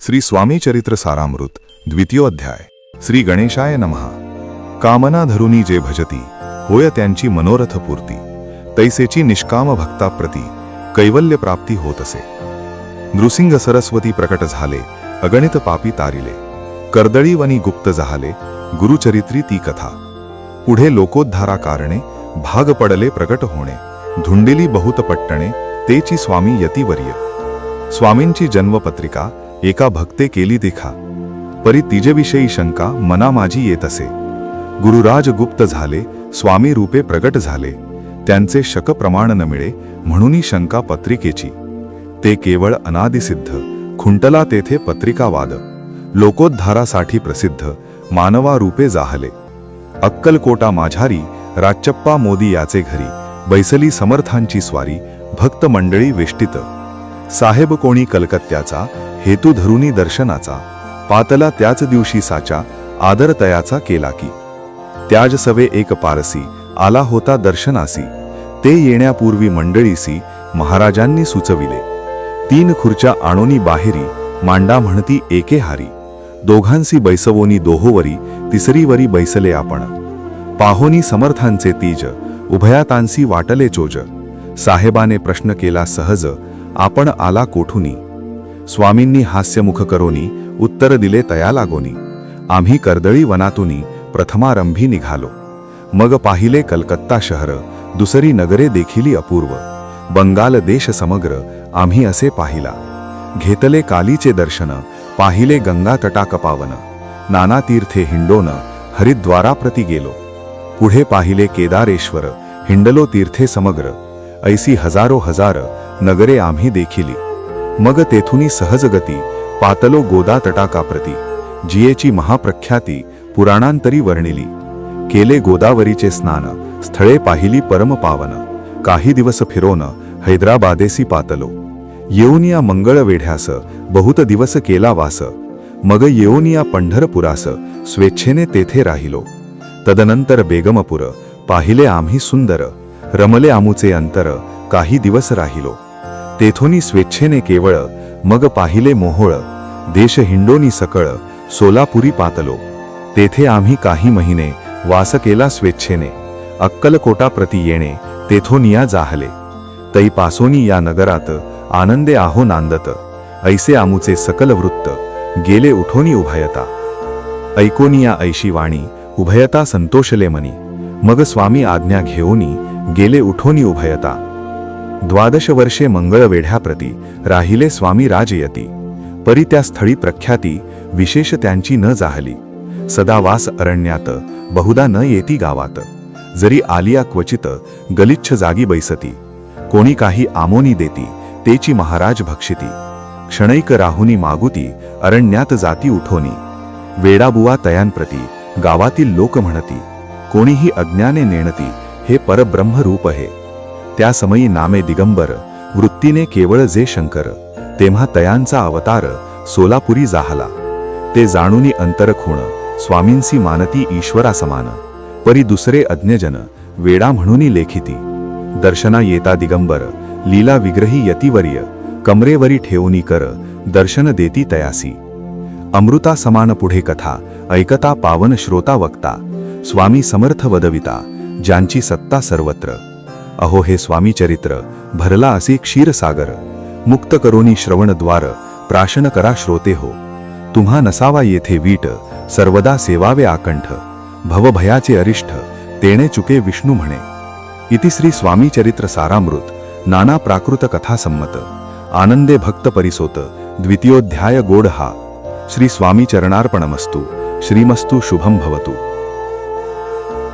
श्री स्वामी चरित्र सारामृत द्वितीयोध्याय। श्री गणेशाय नमः। कामना धरुनी जे भजती होय त्यांची मनोरथ पूर्ती, तैसेची निष्काम भक्ताप्रती कैवल्य प्राप्ती होत असे। नृसिंह सरस्वती प्रकट झाले, अगणित पापी तारिले, कर्दळी वनी गुप्त जहाले, गुरुचरित्री ती कथा। पुढे लोकोद्धारा कारणे भाग पडले प्रकट होणे, धुंडिली बहुत पट्टणे तेची स्वामी यतिवर्य। स्वामींची जन्मपत्रिका एका भक्ते केली देखा, परी तिजेविषयी शंका मना माझी येत असे। गुरुराज गुप्त झाले, स्वामी रूपे प्रगट झाले, त्यांचे शक प्रमाण न मिळे म्हणून शंका पत्रिकेची। ते केवळ अनादिसिद्ध, खुंटला तेथे पत्रिकावाद, लोकोद्धारासाठी प्रसिद्ध मानवा रूपे जाहले। अक्कलकोटा माझारी राजचप्पा मोदी याचे घरी, बैसली समर्थांची स्वारी भक्त मंडळी वेष्टित। साहेब कोणी कलकत्त्याचा हेतू धरुनी दर्शनाचा, पातला त्याच दिवशी साचा आदर तयाचा केला की। त्याज सवे एक पारसी आला होता दर्शनासी, ते येण्यापूर्वी मंडळीसी महाराजांनी सुचविले। तीन खुर्च्या आणोनी बाहेरी मांडा म्हणती एके हारी, दोघांसी बैसवोनी दोहोवरी तिसरीवरी बैसले आपण। पाहोनी समर्थांचे तीज उभयातांसी वाटले चोज, साहेबाने प्रश्न केला सहज आपण आला कोठुनी। स्वामींनी हास्यमुख करोनी उत्तर दिले तया लागोनी, आम्ही कर्दळी वनातुनी प्रथमारंभी निघालो। मग पाहिले कलकत्ता शहर दुसरी नगरे देखिली अपूर्व, बंगाल देश समग्र आम्ही असे पाहिला। घेतले कालीचे दर्शन पाहिले गंगा तटाक पावन, नाना तीर्थे हिंडोन हरिद्वाराप्रती गेलो। पुढे पाहिले केदारेश्वर हिंडलो तीर्थे समग्र, ऐसी हजारो हजार नगरे आम्ही देखिली। मग तेथुनी सहज गती पातलो गोदा तटाकाप्रती, जियेची महाप्रख्याती पुराणांतरी वर्णिली। केले गोदावरीचे स्नान स्थळे पाहिली परम पावन, काही दिवस फिरोन हैदराबादेसी पातलो। येऊन या मंगळ वेढ्यास बहुत दिवस केला वास, मग येऊन या पंढरपुरास स्वेच्छेने तेथे राहिलो। तदनंतर बेगमपूर पाहिले आम्ही सुंदर, रमले आमुचे अंतर काही दिवस राहिलो। तेथोनी स्वेच्छेने केवळ मग पाहिले मोहोळ, देश हिंडोनी सकळ सोलापुरी पातलो। तेथे आम्ही काही महिने वास केला स्वेच्छेने, अक्कलकोटा प्रति येणे तेथोनिया जाहले। तै पासोनी या नगरात आनंदे आहो नांदत, ऐसे आमुचे सकल वृत्त गेले उठोनी उभयता। ऐकोनिया ऐशी वाणी उभयता संतोषले मनी, मग स्वामी आज्ञा घेऊनी गेले उठोनी उभयता। 12 वर्षे मंगळ वेढ्याप्रती राहिले स्वामी राजयती, परी त्या स्थळी प्रख्याती विशेष त्यांची न जाहली। सदावास अरण्यात बहुधा न येती गावात, जरी आलिया क्वचित गलिच्छ जागी बैसती। कोणी काही आमोनी देती तेची महाराज भक्षिती, क्षणैक राहुनी मागुती अरण्यात जाती उठोनी। वेडाबुवा तयांप्रती गावातील लोक म्हणती, कोणीही अज्ञाने नेणती हे परब्रह्मरूप हे। त्या समयी नामे दिगंबर वृत्तीने केवळ जे शंकर, तेव्हा तयांचा अवतार सोलापुरी जाहला। ते जाणूनी अंतरखूण स्वामींसी मानती ईश्वरा समान, परी दुसरे अज्ञजन वेडा म्हणूनी लेखिती। दर्शना येता दिगंबर लीला विग्रही यतिवर्य, कमरेवरी ठेवूनी कर दर्शन देती तयासी। अमृता समान पुढे कथा ऐकता पावन श्रोता वक्ता, स्वामी समर्थ वदविता ज्यांची सत्ता सर्वत्र। अहो हे स्वामी चरित्र भरला असे क्षीरसागर, मुक्त करोनी श्रवणद्वार प्राशन करा श्रोते हो। तुम्हा नसावा येथे वीट सर्वदा सेवावे आकंठ, भवभयाचे अरिष्ठ तेणे चुके विष्णू म्हणे। इति श्री स्वामी चरित्र सारामृत नाना प्राकृत कथा संमत, आनंदे भक्त परिसोत द्वितीयोध्याय गोड हा। श्री स्वामी चरणार्पणमस्तु। श्रीमस्तु शुभम भवतु।